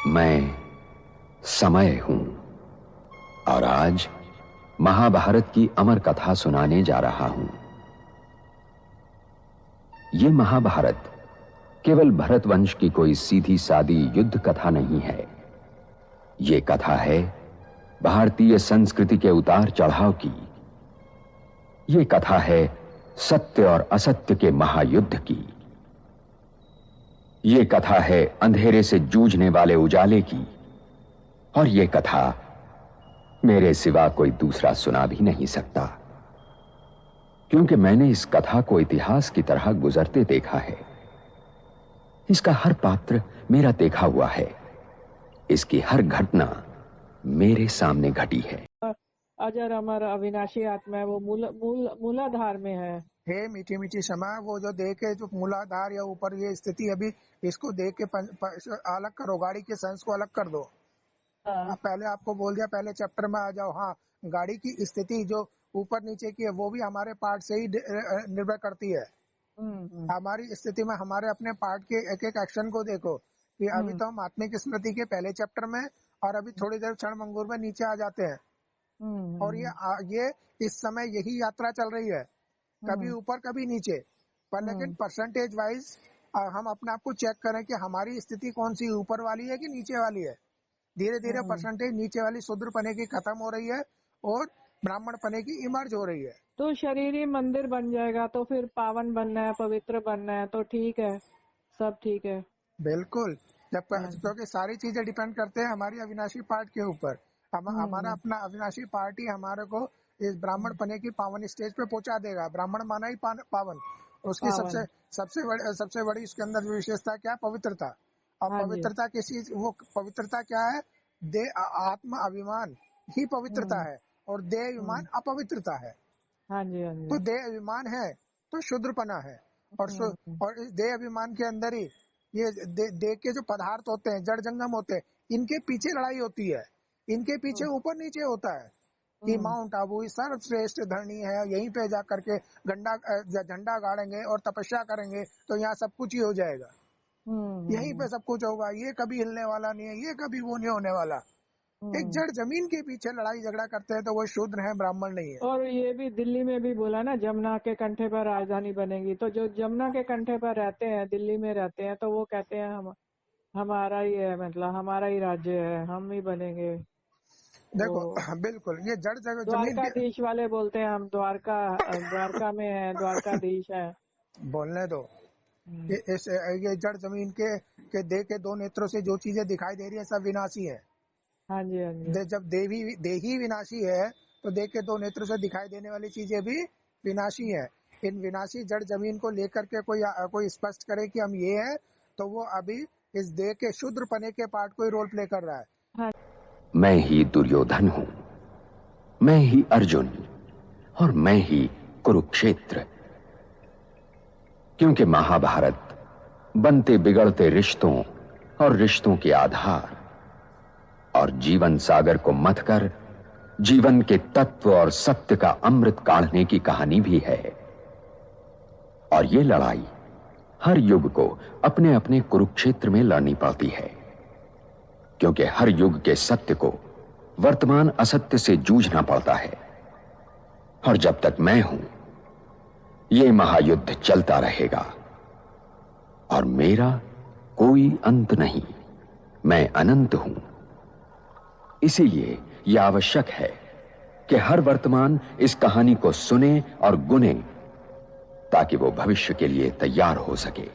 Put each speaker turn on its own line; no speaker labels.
मैं समय हूं और आज महाभारत की अमर कथा सुनाने जा रहा हूं। यह महाभारत केवल भरत वंश की कोई सीधी सादी युद्ध कथा नहीं है। यह कथा है भारतीय संस्कृति के उतार चढ़ाव की। यह कथा है सत्य और असत्य के महायुद्ध की। यह कथा है अंधेरे से जूझने वाले उजाले की। और यह कथा मेरे सिवा कोई दूसरा सुना भी नहीं सकता, क्योंकि मैंने इस कथा को इतिहास की तरह गुजरते देखा है। इसका हर पात्र मेरा देखा हुआ है। इसकी हर घटना मेरे सामने घटी है।
अजर अमर अविनाशी आत्मा है, वो मूलाधार में है।
हे मीठी मीठी क्षमा, वो जो देख के जो मूलाधार या ऊपर ये स्थिति, अभी इसको देख के अलग करो, गाड़ी के सेंस को अलग कर दो। पहले आपको बोल दिया, पहले चैप्टर में आ जाओ। हाँ, गाड़ी की स्थिति जो ऊपर नीचे की है वो भी हमारे पार्ट से ही निर्भर करती है। हमारी स्थिति में हमारे अपने पार्ट के एक एक एक्शन को देखो कि अभी तो हम आत्मिक स्मृति के पहले चैप्टर में और अभी थोड़ी देर क्षण मंगूर में नीचे आ जाते हैं। और ये इस समय यही यात्रा चल रही है, कभी ऊपर कभी नीचे। पर लेकिन परसेंटेज वाइज हम अपने आप को चेक करें कि हमारी स्थिति कौन सी, ऊपर वाली है कि नीचे वाली है। धीरे धीरे परसेंटेज नीचे वाली शूद्र पने की खत्म हो रही है और ब्राह्मण पने की इमर्ज हो रही है।
तो शरीर ही मंदिर बन जाएगा, तो फिर पावन बनना है, पवित्र बनना है, तो ठीक है, सब ठीक है।
बिल्कुल, जब क्योंकि सारी चीजें डिपेंड करते हैं हमारी अविनाशी पार्ट के ऊपर। हमारा अपना अविनाशी पार्ट ही हमारे को इस ब्राह्मण पने की पावन स्टेज पे पहुंचा देगा। ब्राह्मण माना ही पावन। उसकी सबसे बड़ी उसके अंदर विशेषता क्या है? पवित्रता। और पवित्रता किसी, वो पवित्रता क्या है? आत्म अभिमान ही पवित्रता है और देह अभिमान अपवित्रता है।
हाँ जी, हाँ जी।
तो देह अभिमान है तो शूद्रपना है। और इस देह अभिमान के अंदर ही ये देह के जो पदार्थ होते हैं, जड़ जंगम होते हैं, इनके पीछे लड़ाई होती है। इनके पीछे ऊपर नीचे होता है कि माउंट आबू सर्वश्रेष्ठ धरनी है, यहीं पे जा करके झंडा गाड़ेंगे और तपस्या करेंगे तो यहाँ सब कुछ ही हो जाएगा। यहीं पे सब कुछ होगा, ये कभी हिलने वाला नहीं है, ये कभी वो नहीं होने वाला। एक जड़ जमीन के पीछे लड़ाई झगड़ा करते हैं तो वो शूद्र है, ब्राह्मण नहीं है।
और ये भी दिल्ली में भी बोला ना, जमुना के कंठे पर राजधानी बनेगी। तो जो जमुना के कंठे पर रहते हैं, दिल्ली में रहते हैं, तो वो कहते हैं हमारा ही है, मतलब हमारा ही राज्य है, हम ही बनेंगे।
देखो बिल्कुल, ये जड़ जगह
द्वारकाधीश वाले बोलते हैं हम द्वारका में है, द्वारकाधीश है।
बोलने दो। ये जड़ जमीन के देह के दो नेत्रों से जो चीजें दिखाई दे रही है सब विनाशी है।
हाँ जी, हाँ जी।
जब देही विनाशी है तो देह के दो नेत्रों से दिखाई देने वाली चीजें भी विनाशी है। इन विनाशी जड़ जमीन को लेकर के कोई स्पष्ट करे कि हम ये है, तो वो अभी इस देह के शूद्र पने के पार्ट को ही रोल प्ले कर रहा है।
हाँ।
मैं ही दुर्योधन हूं, मैं ही अर्जुन और मैं ही कुरुक्षेत्र। क्योंकि महाभारत बनते बिगड़ते रिश्तों और रिश्तों के आधार और जीवन सागर को मथकर जीवन के तत्व और सत्य का अमृत काढ़ने की कहानी भी है। और ये लड़ाई हर युग को अपने अपने कुरुक्षेत्र में लड़नी पड़ती है, क्योंकि हर युग के सत्य को वर्तमान असत्य से जूझना पड़ता है। और जब तक मैं हूं, यह महायुद्ध चलता रहेगा और मेरा कोई अंत नहीं। मैं अनंत हूं। इसीलिए यह आवश्यक है कि हर वर्तमान इस कहानी को सुने और गुने, ताकि वो भविष्य के लिए तैयार हो सके।